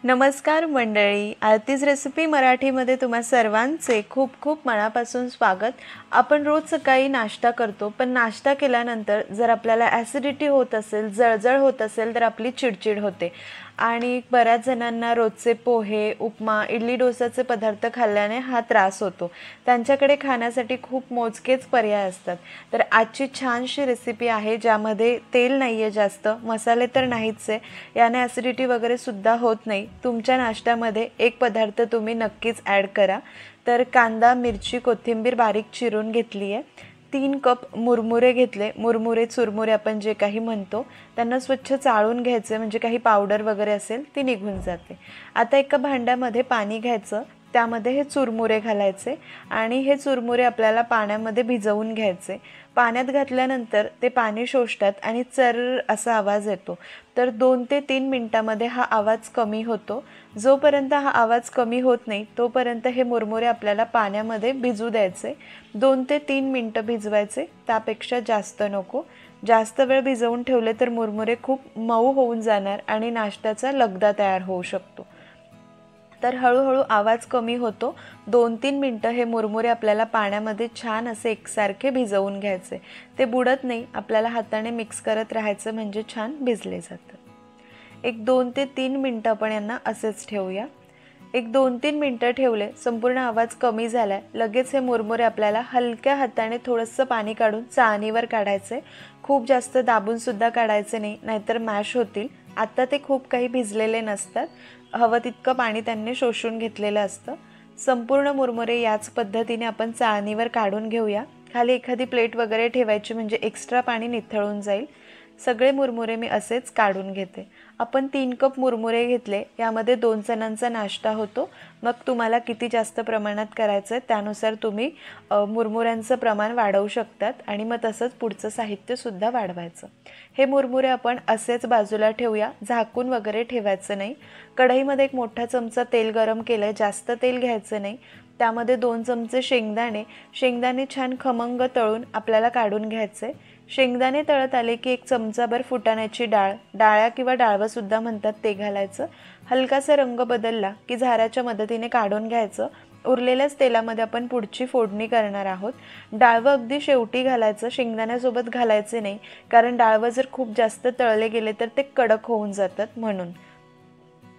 नमस्कार मंडळी, आरतीज रेसिपी मराठीमध्ये तुम्हा सर्वांचे खूप खूप मनापासून स्वागत। आपण रोज सकाळी नाश्ता करतो, पण नाश्ता केल्यानंतर जर आपल्याला ॲसिडिटी होत असेल, जळजळ होत असेल तर आपली चिडचिड होते आणि बऱ्याच जणांना रोजचे पोहे, उपमा, इडली डोसाचे पदार्थ खाल्ल्याने हा त्रास होतो। त्यांच्याकडे खाण्यासाठी खूप मोजकेच पर्याय असतात। तर आजची छानशी रेसिपी आहे ज्यामध्ये तेल नाहीये जास्त, मसाले तर नाहीच आहे, याने ॲसिडिटी वगैरे सुद्धा होत नाही। तुमच्या नाश्त्यामध्ये एक पदार्थ तुम्ही नक्कीच ॲड करा। तर कांदा, मिरची, कोथिंबीर बारीक चिरून घेतली आहे। 3 कप मुरमुरे घेतले, मुरमुरे चुरमुरे आपण जे काही म्हणतो, त्यांना स्वच्छ चाळून घ्यायचे म्हणजे काही पावडर वगैरे असेल ती निघून जाते। आता एका भांड्यामध्ये पाणी घ्यायचं, त्यामध्ये हे चुरमुरे घालायचे आणि हे चुरमुरे आपल्याला पाण्यामध्ये भिजवून घ्यायचे। पाण्यात घातल्यानंतर ते पाणी शोषतात आणि चर्र असा आवाज येतो। तर 2 ते 3 मिनिटांमध्ये हा आवाज कमी होतो। जोपर्यंत हा आवाज कमी होत नाही तोपर्यंत हे मुरमुरे आपल्याला पाण्यामध्ये भिजू द्यायचे। 2 ते 3 मिनिटं भिजवायचे, त्यापेक्षा जास्त नको। जास्त वेळ भिजवून ठेवले तर मुरमुरे खूप मऊ होऊन जाणार आणि नाश्त्याचा लगदा तयार होऊ शकतो। तर हळूहळू आवाज कमी होतो। 2-3 मिनिटं हे मुरमुरे आपल्याला पाण्यामध्ये छान असे एकसारखे भिजवून घ्यायचे। ते बुडत नाही, आपल्याला हाताने मिक्स करत राहायचं म्हणजे छान भिजले जातात। एक 2 ते 3 मिनिटं आपण यांना असेच ठेवूया। एक 2-3 मिनिटं ठेवले, संपूर्ण आवाज कमी झालाय, लगेच हे मुरमुरे आपल्याला हलक्या हाताने थोडंसं पाणी काढून चाळणीवर काढायचे। खूप जास्त दाबून सुद्धा काढायचे नाही, नाहीतर मॅश होतील। आता ते खूप काही भिजलेले नसतात, हवं तितकं पाणी त्यांनी शोषून घेतलेलं असतं। संपूर्ण मुरमुरे याच पद्धतीने आपण चाळणीवर काढून घेऊया। खाली एखादी प्लेट वगैरे ठेवायची म्हणजे एक्स्ट्रा पाणी निथळून जाईल। सगळे मुरमुरे मी असेच काढून घेते। आपण 3 कप मुरमुरे घेतले, यामध्ये 2 जणांचा नाश्ता होतो। मग तुम्हाला किती जास्त प्रमाणात करायचं आहे त्यानुसार तुम्ही मुरमुऱ्यांचं प्रमाण वाढवू शकतात आणि मग तसंच पुढचं साहित्य सुद्धा वाढवायचं। हे मुरमुरे आपण असेच बाजूला ठेवूया, झाकून वगैरे ठेवायचं नाही। कढईमध्ये एक मोठा चमचा तेल गरम केलं, जास्त तेल घ्यायचं नाही। त्यामध्ये 2 चमचे शेंगदाणे छान खमंग तळून आपल्याला काढून घ्यायचे। शेंगदाणे तळत आले की 1 चमचाभर फुटाण्याची डाळ, डाळ्या किंवा डाळवं सुद्धा म्हणतात, ते घालायचं। हलकासा रंग बदलला की झाऱ्याच्या मदतीने काढून घ्यायचं। उरलेल्याच तेलामध्ये आपण पुढची फोडणी करणार आहोत। डाळवं अगदी शेवटी घालायचं, शेंगदाण्यासोबत घालायचे नाही, कारण डाळवं जर खूप जास्त तळले गेले तर ते कडक होऊन जातात म्हणून।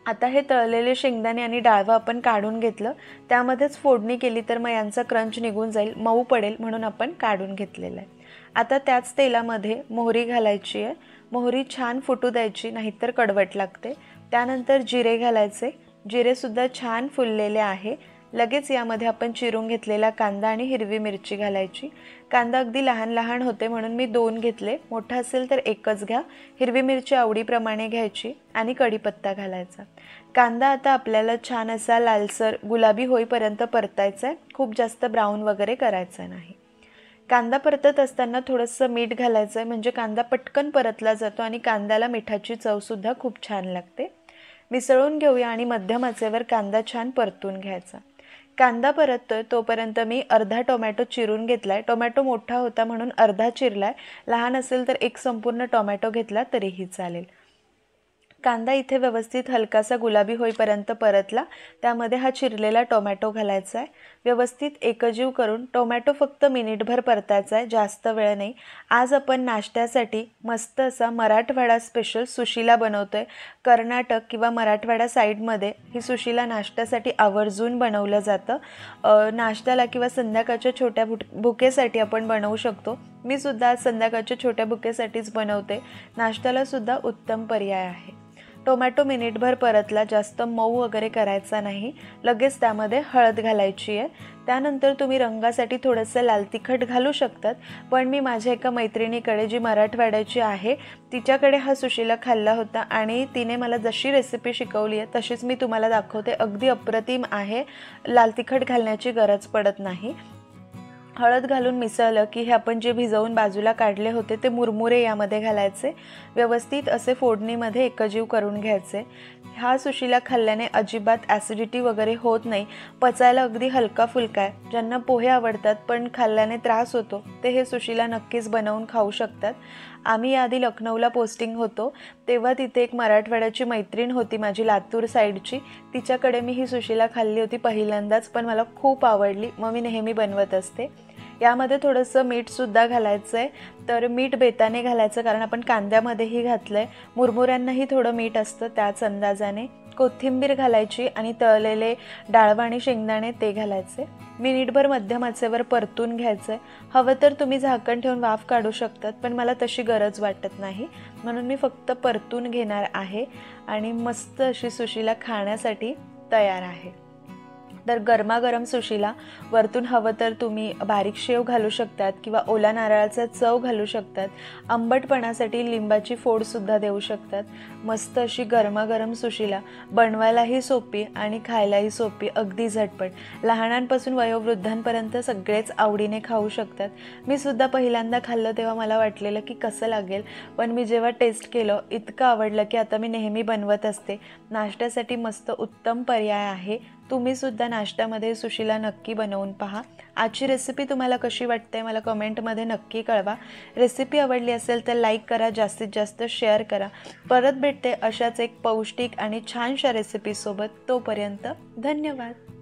आता हे तळलेले शेंगदाणे आणि डाळवं आपण काढून घेतलं, त्यामध्येच फोडणी केली तर मग यांचा क्रंच निघून जाईल, मऊ पडेल, म्हणून आपण काढून घेतलेलं आहे। आता त्याच तेलामध्ये मोहरी घालायची आहे। मोहरी छान फुटू द्यायची, नाहीतर कडवट लागते। त्यानंतर जिरे घालायचे, जिरे सुद्धा छान फुललेले आहे। लगेच यामध्ये आपण चिरून घेतलेला कांदा आणि हिरवी मिरची घालायची। कांदा अगदी लहान लहान होते म्हणून मी 2 घेतले, मोठा असेल तर 1च घ्या। हिरवी मिरची आवडीप्रमाणे घ्यायची आणि कढीपत्ता घालायचा। कांदा आता आपल्याला छान असा लालसर गुलाबी होईपर्यंत परतायचा आहे, खूप जास्त ब्राऊन वगैरे करायचा नाही। कांदा परतत असताना थोडंसं मीठ घालायचं आहे, म्हणजे कांदा पटकन परतला जातो आणि कांद्याला मिठाची चवसुद्धा खूप छान लागते। मिसळून घेऊया आणि मध्यम आचेवर कांदा छान परतून घ्यायचा। कांदा परततोय तोपर्यंत मी अर्धा टोमॅटो चिरून घेतलाय। टोमॅटो मोठा होता म्हणून अर्धा चिरलाय, लहान असेल तर 1 संपूर्ण टोमॅटो घेतला तरीही चालेल। कांदा इथे व्यवस्थित हलकासा गुलाबी होईपर्यंत परतला, त्यामध्ये हा चिरलेला टोमॅटो घालायचा आहे। व्यवस्थित एकजीव करून टोमॅटो फक्त मिनिटभर परतायचा आहे, जास्त वेळ नाही। आज आपण नाश्त्यासाठी मस्त असा मराठवाडा स्पेशल सुशिला बनवतोय। कर्नाटक किंवा मराठवाडा साईडमध्ये ही सुशिला नाश्त्यासाठी आवर्जून बनवलं जातं। नाश्त्याला किंवा संध्याकाळच्या छोट्या भुकेसाठी आपण बनवू शकतो। मी सुद्धा आज संध्याकाळच्या छोट्या भुकेसाठीच बनवते, नाश्त्याला सुद्धा उत्तम पर्याय आहे। टोमॅटो मिनिटभर परतला, जास्त मऊ वगैरे करायचा नाही। लगेच त्यामध्ये हळद घालायची आहे। त्यानंतर तुम्ही रंगासाठी थोडंसं लाल तिखट घालू शकतात, पण मी माझ्या एका मैत्रिणीकडे जी मराठवाड्याची आहे तिच्याकडे हा सुशिला खाल्ला होता आणि तिने मला जशी रेसिपी शिकवली आहे तशीच मी तुम्हाला दाखवते। अगदी अप्रतिम आहे, लाल तिखट घालण्याची गरज पडत नाही। हळद घालून मिसळलं की हे आपण जे भिजवून बाजूला काढले होते ते मुरमुरे यामध्ये घालायचे। व्यवस्थित असे फोडणीमध्ये एकजीव करून घ्यायचे। हा सुशिला खाल्ल्याने अजिबात ॲसिडिटी वगैरे होत नाही, पचायला अगदी हलका फुलका आहे। ज्यांना पोहे आवडतात पण खाल्ल्याने त्रास होतो ते हे सुशिला नक्कीच बनवून खाऊ शकतात। आम्ही याआधी लखनौला पोस्टिंग होतो तेव्हा तिथे एक मराठवाड्याची मैत्रीण होती माझी, लातूर साईडची. तिच्याकडे मी ही सुशिला खाल्ली होती पहिल्यांदाच, पण मला खूप आवडली. मग मी नेहमी बनवत असते. यामध्ये थोडंसं मीठसुद्धा घालायचं आहे. तर मीठ बेताने घालायचं, कारण आपण कांद्यामध्येही घातलं आहे. मुरमुऱ्यांनाही थोडं मीठ असतं त्याच अंदाजाने. कोथिंबीर घालायची आणि तळलेले डाळवा आणि शेंगदाणे ते घालायचे. मिनिटभर मध्यम आचेवर परतून घ्यायचं आहे. हवं तर तुम्ही झाकण ठेवून वाफ काढू शकतात, पण मला तशी गरज वाटत नाही, म्हणून मी फक्त परतून घेणार आहे. आणि मस्त अशी सुशिला खाण्यासाठी तयार आहे. तर गरमागरम सुशिला वरतून हवं तर तुम्ही बारीक शेव घालू शकतात किंवा ओला नारळाचा चव घालू शकतात. आंबटपणासाठी लिंबाची फोडसुद्धा देऊ शकतात. मस्त अशी गरमागरम सुशिला बनवायलाही सोपी आणि खायलाही सोपी, अगदी झटपट. लहानांपासून वयोवृद्धांपर्यंत सगळेच आवडीने खाऊ शकतात. मी सुद्धा पहिल्यांदा खाल्लं तेव्हा मला वाटलेलं की कसं लागेल, पण मी जेव्हा टेस्ट केलं इतकं आवडलं की आता मी नेहमी बनवत असते. नाश्त्यासाठी मस्त उत्तम पर्याय आहे. तुम्ही सुद्धा नाश्त्यामध्ये सुशिला नक्की बनवून पहा. आजची रेसिपी तुम्हाला कशी वाटते मला कमेंटमध्ये नक्की कळवा. रेसिपी आवडली असेल तर लाईक करा, जास्तीत जास्त शेअर करा. परत भेटते अशाच एक पौष्टिक आणि छानशा रेसिपीसोबत. तोपर्यंत धन्यवाद.